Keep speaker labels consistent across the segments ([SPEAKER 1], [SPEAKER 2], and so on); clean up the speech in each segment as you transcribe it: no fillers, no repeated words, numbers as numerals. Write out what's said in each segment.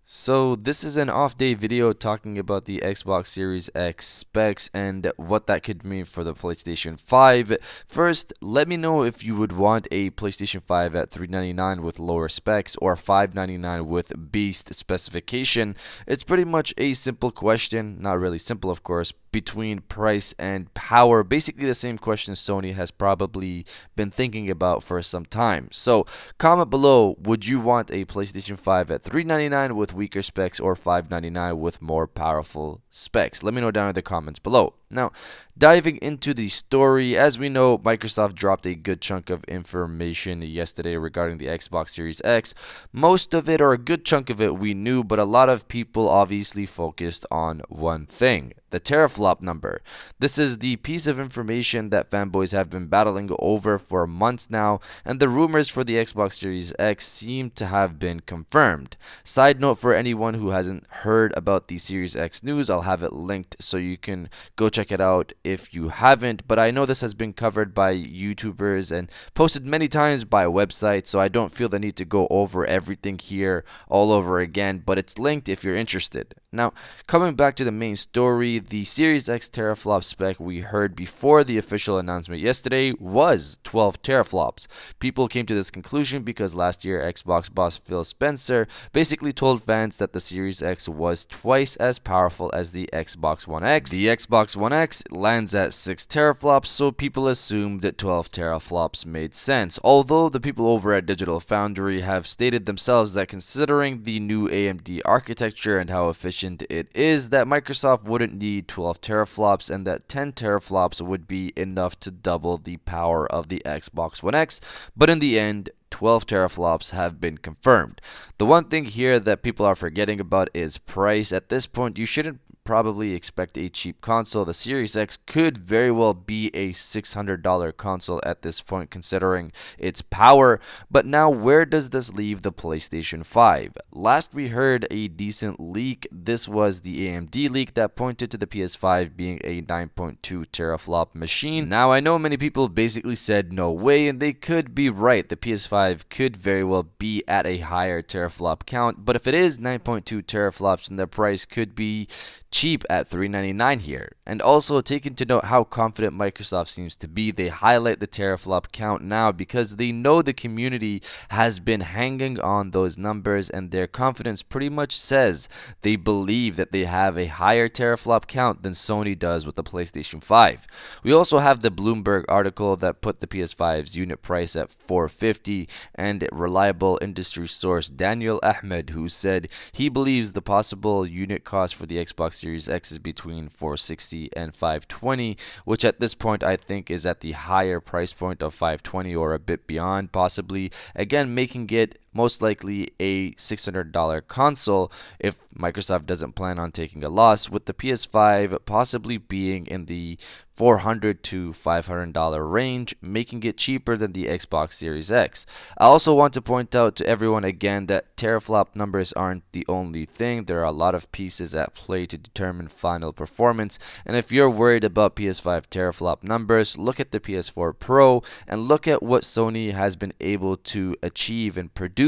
[SPEAKER 1] So this is an off-day video talking about the Xbox Series X specs and what that could mean for the PlayStation 5. First, let me know if you would want a PlayStation 5 at $399 with lower specs or $599 with beast specification. It's pretty much a simple question, not really simple of course, between price and power. Basically the same question Sony has probably been thinking about for some time. So comment below, would you want a PlayStation 5 at $399 with weaker specs or $599 with more powerful specs? Let me know down in the comments below. Now, diving into the story, as we know, Microsoft dropped a good chunk of information yesterday regarding the Xbox Series X. Most of it, or a good chunk of it, we knew, but a lot of people obviously focused on one thing: the teraflop number. This is the piece of information that fanboys have been battling over for months now, and the rumors for the Xbox Series X seem to have been confirmed. Side note for anyone who hasn't heard about the Series X news, I'll have it linked so you can go check it out if you haven't, but I know this has been covered by YouTubers and posted many times by websites, so I don't feel the need to go over everything here all over again, but it's linked if you're interested. Now, coming back to the main story, the Series X teraflop spec we heard before the official announcement yesterday was 12 teraflops. People came to this conclusion because last year Xbox boss Phil Spencer basically told fans that the Series X was twice as powerful as the Xbox One X. The Xbox One X lands at 6 teraflops, so people assumed that 12 teraflops made sense. Although the people over at Digital Foundry have stated themselves that considering the new AMD architecture and how efficient it is, that Microsoft wouldn't need 12 teraflops and that 10 teraflops would be enough to double the power of the Xbox One X. But in the end, 12 teraflops have been confirmed. The one thing here that people are forgetting about is price. At this point, you shouldn't probably expect a cheap console. The Series X could very well be a $600 console at this point considering its power. But now where does this leave the PlayStation 5? Last we heard a decent leak. This was the AMD leak that pointed to the PS5 being a 9.2 teraflop machine. Now I know many people basically said no way, and they could be right. The PS5 could very well be at a higher teraflop count, but if it is 9.2 teraflops, then the price could be cheap at $399 here. And also take into note how confident Microsoft seems to be. They highlight the teraflop count now because they know the community has been hanging on those numbers, and their confidence pretty much says they believe that they have a higher teraflop count than Sony does with the PlayStation 5. We also have the Bloomberg article that put the PS5's unit price at $450, and reliable industry source Daniel Ahmed, who said he believes the possible unit cost for the Xbox Series X is between $460 and $520, which at this point I think is at the higher price point of $520 or a bit beyond possibly, again making it most likely a $600 console if Microsoft doesn't plan on taking a loss, with the PS5 possibly being in the $400 to $500 range, making it cheaper than the Xbox Series X. I also want to point out to everyone again that teraflop numbers aren't the only thing. There are a lot of pieces at play to determine final performance, and if you're worried about PS5 teraflop numbers, look at the PS4 Pro and look at what Sony has been able to achieve and produce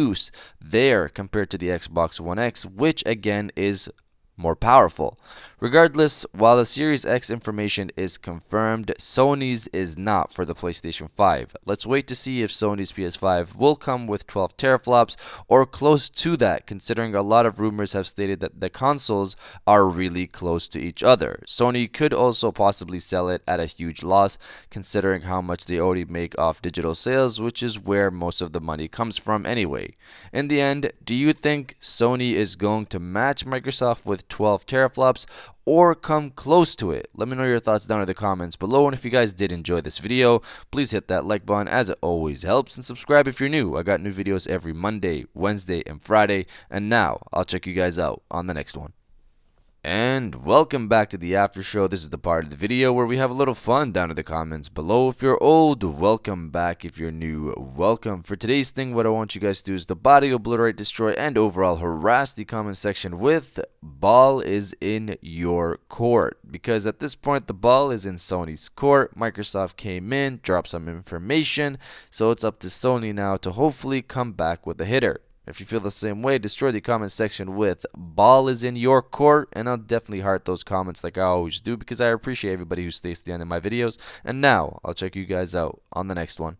[SPEAKER 1] there compared to the Xbox One X, which again is more powerful. Regardless, while the Series X information is confirmed, Sony's is not for the PlayStation 5. Let's wait to see if Sony's PS5 will come with 12 teraflops or close to that, considering a lot of rumors have stated that the consoles are really close to each other. Sony could also possibly sell it at a huge loss, considering how much they already make off digital sales, which is where most of the money comes from anyway. In the end, do you think Sony is going to match Microsoft with 12 teraflops or come close to it? Let me know your thoughts down in the comments below, and if you guys did enjoy this video, please hit that like button as it always helps, and subscribe if you're new. I got new videos every Monday, Wednesday, and Friday, and now I'll check you guys out on the next one. And welcome back to the after show. This is the part of the video where we have a little fun down in the comments below. If you're old, welcome back. If you're new, welcome. For today's thing, what I want you guys to do is to body, obliterate, destroy, and overall harass the comment section with "ball is in your court." Because at this point, the ball is in Sony's court. Microsoft came in, dropped some information, so it's up to Sony now to hopefully come back with a hitter. If you feel the same way, destroy the comment section with "ball is in your court," and I'll definitely heart those comments like I always do because I appreciate everybody who stays to the end of my videos. And now I'll check you guys out on the next one.